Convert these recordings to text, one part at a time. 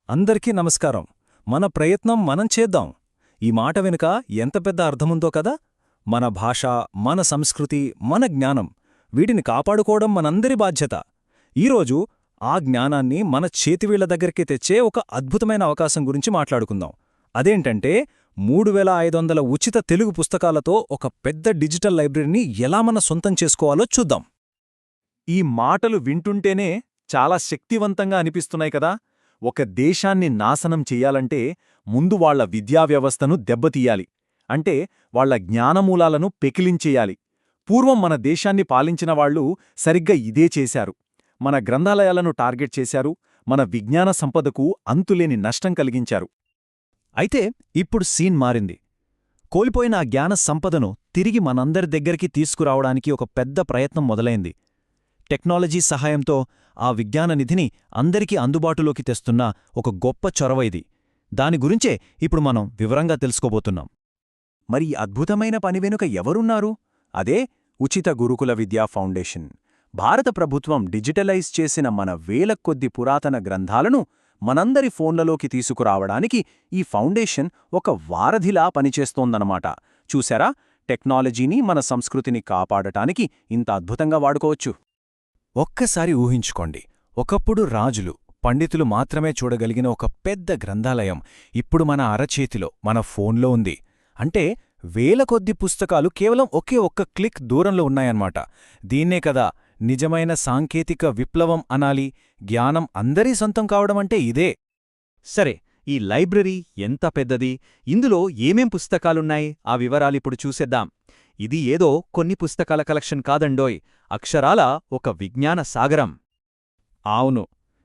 అందరికీ నమస్కారం. మన ప్రయత్నం మనం చేద్దాం. ఈ మాట వెనుక ఎంత పెద్ద అర్థముందో కదా. మన భాష, మన సంస్కృతి, మన జ్ఞానం వీటిని కాపాడుకోవడం మనందరి బాధ్యత. ఈరోజు ఆ జ్ఞానాన్ని మన చేతివీళ్ల దగ్గరికి తెచ్చే ఒక అద్భుతమైన అవకాశం గురించి మాట్లాడుకుందాం. అదేంటంటే 3500 ఉచిత తెలుగు పుస్తకాలతో ఒక పెద్ద డిజిటల్ లైబ్రరీని ఎలా మన సొంతం చేసుకోవాలో చూద్దాం. ఈ మాటలు వింటుంటేనే చాలా శక్తివంతంగా అనిపిస్తున్నాయి కదా. ఒక దేశాన్ని నాశనం చెయ్యాలంటే ముందు వాళ్ల విద్యావ్యవస్థను దెబ్బతీయాలి. అంటే వాళ్ల జ్ఞానమూలాలను పెకిలించేయాలి. పూర్వం మన దేశాన్ని పాలించిన వాళ్లు సరిగ్గా ఇదే చేశారు. మన గ్రంథాలయాలను టార్గెట్ చేశారు. మన విజ్ఞాన సంపదకు అంతులేని నష్టం కలిగించారు. అయితే ఇప్పుడు సీన్ మారింది. కోల్పోయిన ఆ జ్ఞాన సంపదను తిరిగి మనందరి దగ్గరికి తీసుకురావడానికి ఒక పెద్ద ప్రయత్నం మొదలైంది. టెక్నాలజీ సహాయంతో ఆ విజ్ఞాన నిధిని అందరికీ అందుబాటులోకి తెస్తున్న ఒక గొప్ప చొరవ ఇది. దాని గురించే ఇప్పుడు మనం వివరంగా తెలుసుకోబోతున్నాం. మరి ఈ అద్భుతమైన పని వెనుక ఎవరున్నారు? అదే ఉచిత గురుకుల విద్యా ఫౌండేషన్. భారత ప్రభుత్వం డిజిటలైజ్ చేసిన మన వేల కొద్ది పురాతన గ్రంథాలను మనందరి ఫోన్లలోకి తీసుకురావడానికి ఈ ఫౌండేషన్ ఒక వారధిలా పనిచేస్తోందన్నమాట. చూశారా, టెక్నాలజీని మన సంస్కృతిని కాపాడటానికి ఇంత అద్భుతంగా వాడుకోవచ్చు. ఒక్కసారి ఊహించుకోండి, ఒకప్పుడు రాజులు, పండితులు మాత్రమే చూడగలిగిన ఒక పెద్ద గ్రంథాలయం ఇప్పుడు మన అరచేతిలో, మన ఫోన్లో ఉంది. అంటే వేల కొద్ది పుస్తకాలు కేవలం ఒకే ఒక్క క్లిక్ దూరంలో ఉన్నాయన్నమాట. దీన్నే కదా నిజమైన సాంకేతిక విప్లవం అనాలి. జ్ఞానం అందరి సొంతం కావడమంటే ఇదే. సరే, ఈ లైబ్రరీ ఎంత పెద్దది, ఇందులో ఏమేం పుస్తకాలున్నాయి, ఆ వివరాలిప్పుడు చూసేద్దాం. ఇది ఏదో కొన్ని పుస్తకాల కలెక్షన్ కాదండోయ్, అక్షరాల ఒక విజ్ఞాన సాగరం. అవును,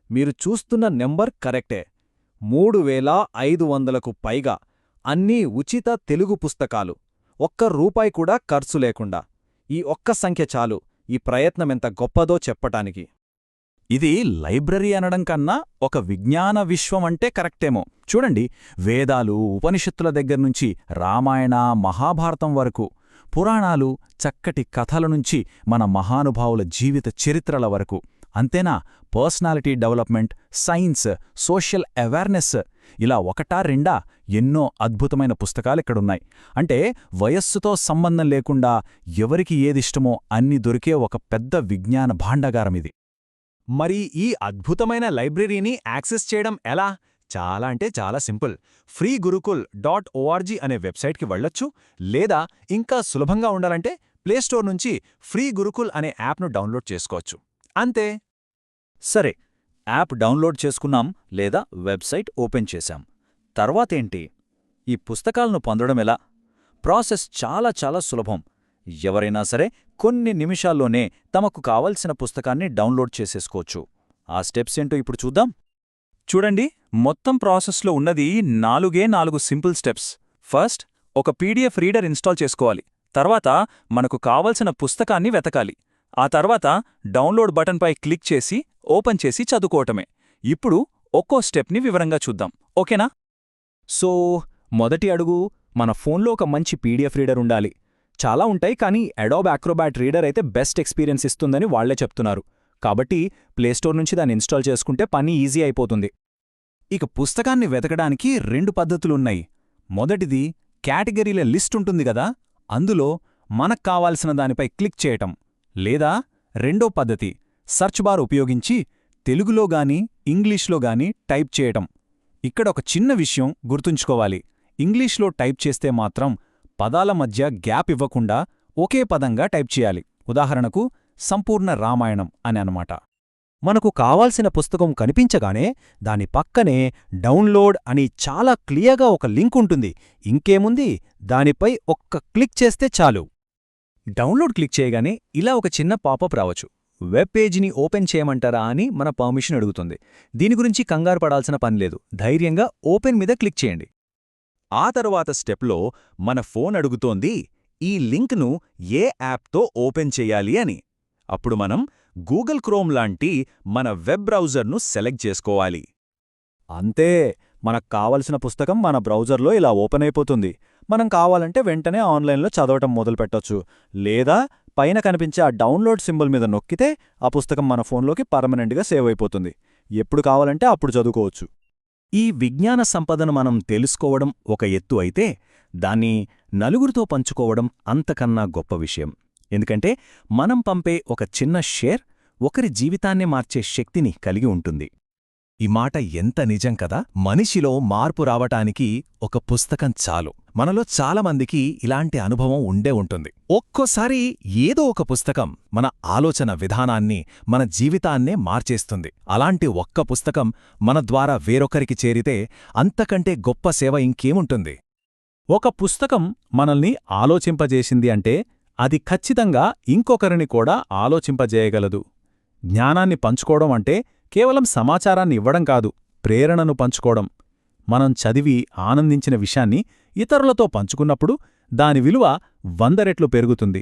మీరు చూస్తున్న నెంబర్ కరెక్టే. 3500కు పైగా అన్నీ ఉచిత తెలుగు పుస్తకాలు, ఒక్క రూపాయి కూడా ఖర్చు లేకుండా. ఈ ఒక్క సంఖ్య చాలు ఈ ప్రయత్నమెంత గొప్పదో చెప్పటానికి. ఇది లైబ్రరీ అనడం కన్నా ఒక విజ్ఞాన విశ్వం అంటే కరెక్టేమో. చూడండి, వేదాలు, ఉపనిషత్తుల దగ్గర్నుంచి రామాయణ, మహాభారతం వరకు, పురాణాలు, చక్కటి కథల నుంచి మన మహానుభావుల జీవిత చరిత్రల వరకు, అంతేనా personality development, science, social awareness, ఇలా ఒకటా రెండా ఎన్నో అద్భుతమైన పుస్తకాలిక్కడున్నాయి. అంటే వయస్సుతో సంబంధం లేకుండా ఎవరికి ఏదిష్టమో అన్ని దొరికే ఒక పెద్ద విజ్ఞాన భాండాగారమిది. మరి ఈ అద్భుతమైన లైబ్రరీని యాక్సెస్ చేయడం ఎలా? చాలా అంటే చాలా సింపుల్. freegurukull.org అనే వెబ్సైట్కి వెళ్ళొచ్చు. లేదా ఇంకా సులభంగా ఉండాలంటే ప్లేస్టోర్ నుంచి ఫ్రీ గురుకుల్ అనే యాప్ను డౌన్లోడ్ చేసుకోవచ్చు. అంతే. సరే, యాప్ డౌన్లోడ్ చేసుకున్నాం లేదా వెబ్సైట్ ఓపెన్ చేశాం. తర్వాతేంటి? ఈ పుస్తకాలను పొందడం ఎలా? ప్రాసెస్ చాలా చాలా సులభం. ఎవరైనా సరే కొన్ని నిమిషాల్లోనే తమకు కావలసిన పుస్తకాన్ని డౌన్లోడ్ చేసేసుకోవచ్చు. ఆ స్టెప్స్ ఏంటో ఇప్పుడు చూద్దాం. చూడండి, మొత్తం ప్రాసెస్లో ఉన్నది 4 సింపుల్ స్టెప్స్. ఫస్ట్, ఒక పీడీఎఫ్ రీడర్ ఇన్స్టాల్ చేసుకోవాలి. తర్వాత మనకు కావలసిన పుస్తకాన్ని వెతకాలి. ఆ తర్వాత డౌన్లోడ్ బటన్పై క్లిక్ చేసి ఓపెన్ చేసి చదువుకోవటమే. ఇప్పుడు ఒక్కో స్టెప్ని వివరంగా చూద్దాం, ఓకేనా? సో మొదటి అడుగు, మన ఫోన్లో ఒక మంచి పీడీఎఫ్ రీడర్ ఉండాలి. చాలా ఉంటాయి, కానీ అడోబ్ అక్రోబాట్ రీడర్ అయితే బెస్ట్ ఎక్స్పీరియన్స్ ఇస్తుందని వాళ్లే చెప్తున్నారు. కాబట్టి ప్లేస్టోర్ నుంచి దాన్ని ఇన్స్టాల్ చేసుకుంటే పని ఈజీ అయిపోతుంది. ఇక పుస్తకాన్ని వెతకడానికి 2 పద్ధతులున్నాయి. మొదటిది, కేటగిరీల లిస్ట్ ఉంటుంది గదా, అందులో మనకు కావాల్సిన దానిపై క్లిక్ చేయటం. లేదా రెండో పద్ధతి, సర్చ్ బార్ ఉపయోగించి తెలుగులో గానీ ఇంగ్లీష్లో గానీ టైప్ చేయటం. ఇక్కడ ఒక చిన్న విషయం గుర్తుంచుకోవాలి. ఇంగ్లీష్లో టైప్ చేస్తే మాత్రం పదాల మధ్య గ్యాప్ ఇవ్వకుండా ఒకే పదంగా టైప్ చేయాలి. ఉదాహరణకు సంపూర్ణ రామాయణం అని అన్నమాట. మనకు కావాల్సిన పుస్తకం కనిపించగానే దాని పక్కనే డౌన్లోడ్ అని చాలా క్లియర్గా ఒక లింక్ ఉంటుంది. ఇంకేముంది, దానిపై ఒక్క క్లిక్ చేస్తే చాలు. డౌన్లోడ్ క్లిక్ చేయగానే ఇలా ఒక చిన్న పాపప్ రావచ్చు. వెబ్ పేజీని ఓపెన్ చేయమంటారా అని మన పర్మిషన్ అడుగుతుంది. దీని గురించి కంగారు పడాల్సిన పనిలేదు. ధైర్యంగా ఓపెన్ మీద క్లిక్ చేయండి. ఆ తరువాత స్టెప్లో మన ఫోన్ అడుగుతోంది ఈ లింక్ను ఏ యాప్తో ఓపెన్ చెయ్యాలి అని. అప్పుడు మనం గూగుల్ క్రోమ్ లాంటి మన వెబ్ బ్రౌజర్ను సెలెక్ట్ చేసుకోవాలి. అంతే, మనకు కావలసిన పుస్తకం మన బ్రౌజర్లో ఇలా ఓపెన్ అయిపోతుంది. మనం కావాలంటే వెంటనే ఆన్లైన్లో చదవటం మొదలుపెట్టొచ్చు. లేదా పైన కనిపించే ఆ డౌన్లోడ్ సింబల్ మీద నొక్కితే ఆ పుస్తకం మన ఫోన్లోకి పర్మనెంట్గా సేవ్ అయిపోతుంది. ఎప్పుడు కావాలంటే అప్పుడు చదువుకోవచ్చు. ఈ విజ్ఞాన సంపదను మనం తెలుసుకోవడం ఒక ఎత్తు అయితే, దాన్ని నలుగురితో పంచుకోవడం అంతకన్నా గొప్ప విషయం. ఎందుకంటే మనం పంపే ఒక చిన్న షేర్ ఒకరి జీవితాన్నే మార్చే శక్తిని కలిగి ఉంటుంది. ఈ మాట ఎంత నిజం కదా! మనిషిలో మార్పు రావటానికి ఒక పుస్తకం చాలు. మనలో చాలామందికి ఇలాంటి అనుభవం ఉండే ఉంటుంది. ఒక్కోసారి ఏదో ఒక పుస్తకం మన ఆలోచన విధానాన్ని, మన జీవితాన్నే మార్చేస్తుంది. అలాంటి ఒక్క పుస్తకం మన ద్వారా వేరొకరికి చేరితే అంతకంటే గొప్ప సేవ ఇంకేముంటుంది? ఒక పుస్తకం మనల్ని ఆలోచింపజేసింది అంటే అది ఖచ్చితంగా ఇంకొకరిని కూడా ఆలోచింపజేయగలదు. జ్ఞానాన్ని పంచుకోవడం అంటే కేవలం సమాచారాన్ని ఇవ్వడం కాదు, ప్రేరణను పంచుకోవడం. మనం చదివి ఆనందించిన విషయాన్ని ఇతరులతో పంచుకున్నప్పుడు దాని విలువ 100 రెట్లు పెరుగుతుంది.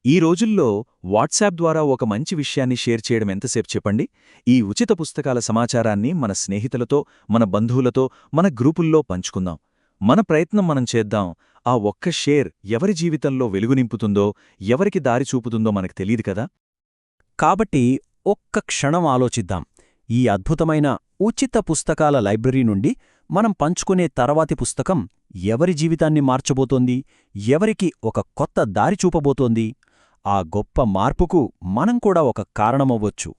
ఈ రోజుల్లో వాట్సాప్ ద్వారా ఒక మంచి విషయాన్ని షేర్ చేయడం ఎంతసేపు చెప్పండి? ఈ ఉచిత పుస్తకాల సమాచారాన్ని మన స్నేహితులతో, మన బంధువులతో, మన గ్రూపుల్లో పంచుకుందాం. మన ప్రయత్నం మనం చేద్దాం. ఆ ఒక్క షేర్ ఎవరి జీవితంలో వెలుగు నింపుతుందో, ఎవరికి దారి చూపుతుందో మనకు తెలీదు కదా. కాబట్టి ఒక్క క్షణం ఆలోచిద్దాం. ఈ అద్భుతమైన ఉచిత పుస్తకాల లైబ్రరీ నుండి మనం పంచుకునే తర్వాతి పుస్తకం ఎవరి జీవితాన్ని మార్చబోతోంది, ఎవరికి ఒక కొత్త దారి చూపబోతోంది? ఆ గొప్ప మార్పుకు మనం కూడా ఒక కారణమవ్వొచ్చు.